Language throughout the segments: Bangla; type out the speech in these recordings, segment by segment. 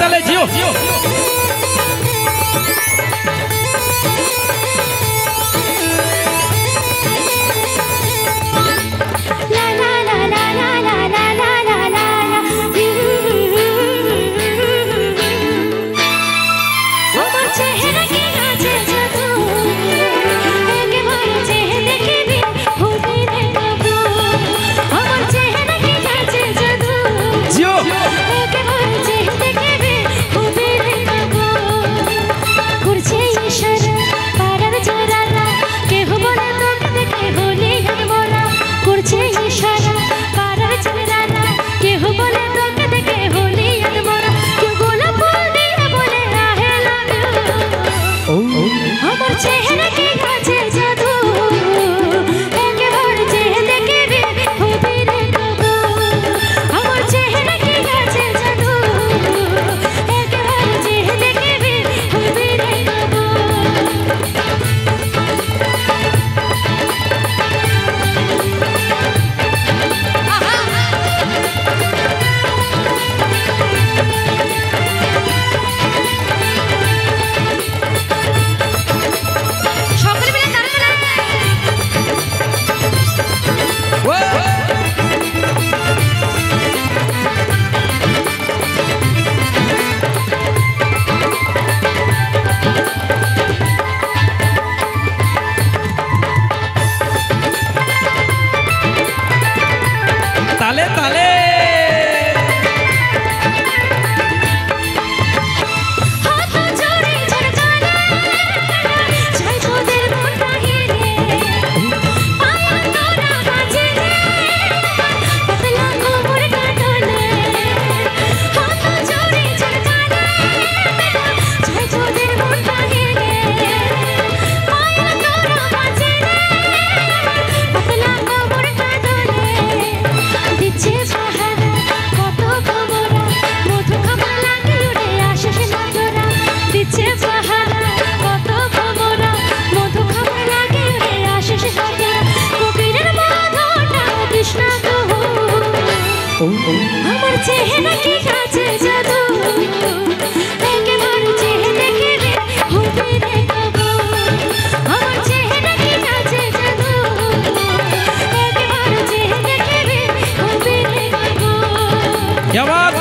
তালে জিও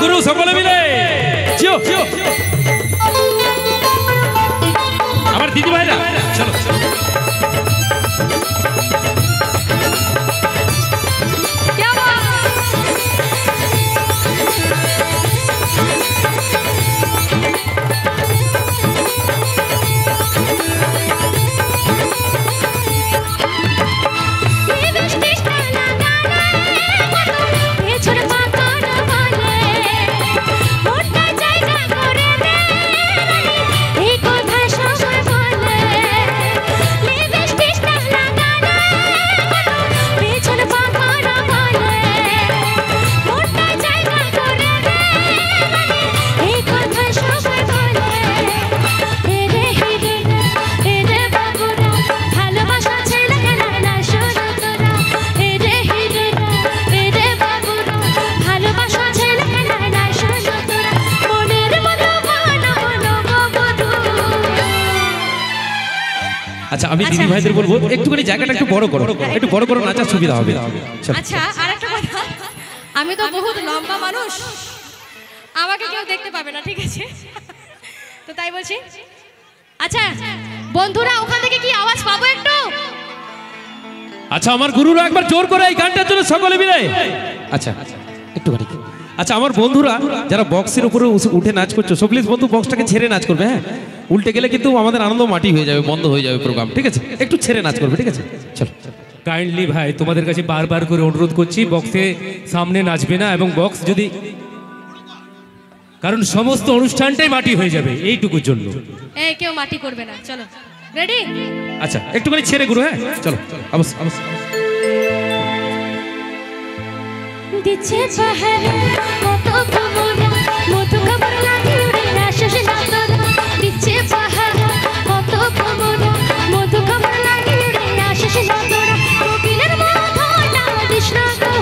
गुरु सकले मिले जियो আমার দিদি ভাইরা চলো আচ্ছা আমি দিদি ভাইদের বলবো একটুখানি জায়গাটা একটু বড় করো নাচার সুবিধা হবে আচ্ছা আরেকটা কথা আমি তো বহুত লম্বা মানুষ আমাকে কেউ দেখতে পাবে না ঠিক আছে তো তাই বলছি আচ্ছা বন্ধুরা ওখান থেকে কি আওয়াজ পাবো একটু আচ্ছা আমার গুরুরা একবার জোর করে এই গানটার জন্য সকলে মিলে আচ্ছা একটুখানি আচ্ছা আমার বন্ধুরা যারা বক্সের উপরে উঠে নাচ করছো সকলেই বন্ধু বক্সটাকে ছেড়ে নাচ করবে হ্যাঁ উল্টে গেলে কিন্তু আমাদের আনন্দ মাটি হয়ে যাবে বন্ধ হয়ে যাবে প্রোগ্রাম ঠিক আছে একটু ছেড়ে নাচ করবে ঠিক আছে চলো কাইন্ডলি ভাই তোমাদের কাছে বারবার করে অনুরোধ করছি বক্সে সামনে নাচবে না এবং বক্স যদি কারণ সমস্ত অনুষ্ঠানটাই মাটি হয়ে যাবে এইটুকুর জন্য এই কেউ মাটি করবে না চলো রেডি আচ্ছা একটুখানি ছেড়ে গুরু হ্যাঁ চলো অবশ্যই অবশ্যই দিচ্ছে পাহাড় কত ভ্রমরা মধু খাবার লাগে উড়ে আকাশে নাতরা দিচ্ছে পাহাড় কত ভ্রমরা মধু খাবার লাগে উড়ে আকাশে নাতরা কোকিলের মতো না কৃষ্ণ গো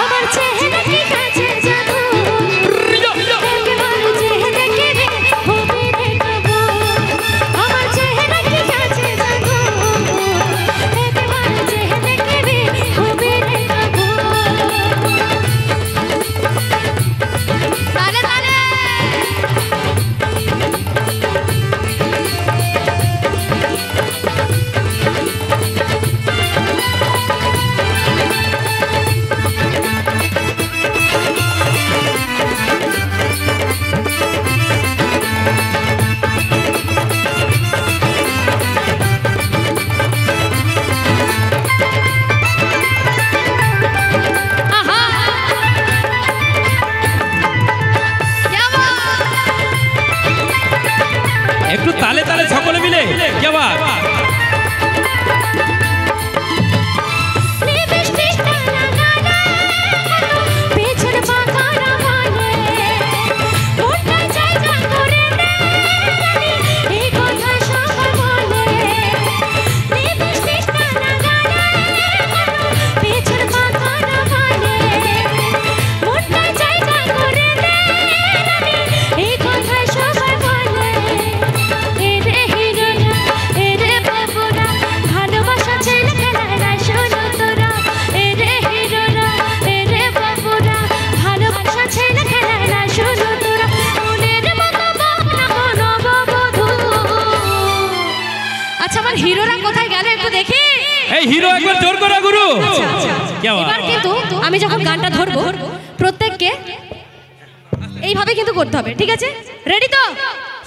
আমার চেহারা কি কাছে জাদু হিরো একবার জোর করে গুরু क्या बात এবার কিন্তু আমি যখন গানটা ধরবো প্রত্যেককে এইভাবে কিন্তু করতে হবে, ঠিক আছে? রেডি তো?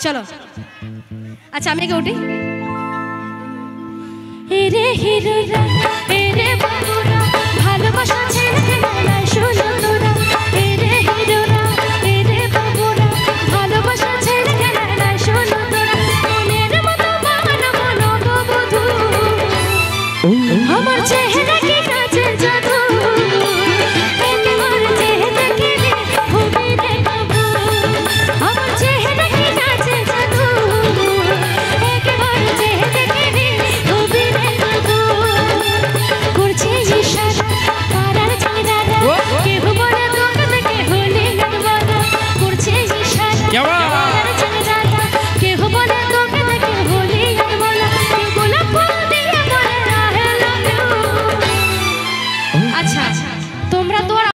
চলো। আচ্ছা আমি আগে উঠি। এরে হিরোরা এরে বাবুরা ভালোবাসা ছেড়ে না শোনো তোরা, এরে হিরোরা এরে বাবুরা ভালোবাসা ছেড়ে না শোনো তোরা, মনের মতো বানাবো নববধূ আমার চেহারা কি কাছে জাদু, একবার চেহারা দেখবি হবে রে বাবু, আমার চেহারা কি কাছে জাদু, একবার চেহারা দেখবি হবে রে বাবু, করছে ইশারা পারার ছেলেরা কেউ বলে তোকে দেখে হলি লাগবো, করছে ইশারা क्या बात পারার ছেলেরা কেউ বলে তোকে দেখে হলি লাগবো, কেউ গোলাপ ফুল দিয়ে বলে I love you। আচ্ছা তোমরা তো